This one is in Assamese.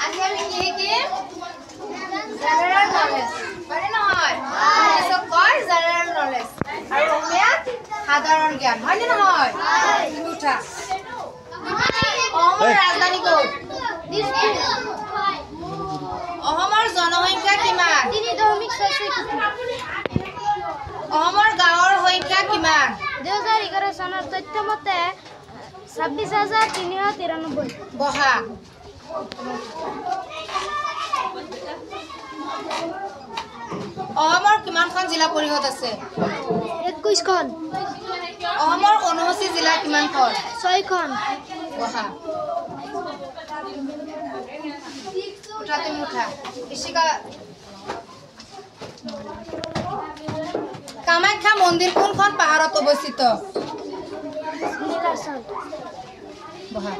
আজি আমি কি শিকিম? General knowledge. হয়নে নহয়? ইংলিছত কয় জেনাৰেল নলেজ। আৰু অসমীয়াত সাধাৰণ জ্ঞান। হয়নে নহয়? তুমি উঠা। অসমৰ ৰাজধানী ক'ত? অসমৰ জনসংখ্যা কিমান? 3.66 অসমৰ গাঁৱৰ সংখ্যা কিমান? 2011 চনৰ তথ্য মতে 26,393। বহা। অসমৰ কিমানখন জিলা পৰিষদ আছে? 21খন। অসমৰ অনুসূচীত জিলা কিমানখন? 6খন। বহা। উঠা তুমি উঠা। ইশিকা। কামাখ্যা মন্দিৰ কোনখন পাহাৰত অৱস্থিত? নীলাচল। বহা।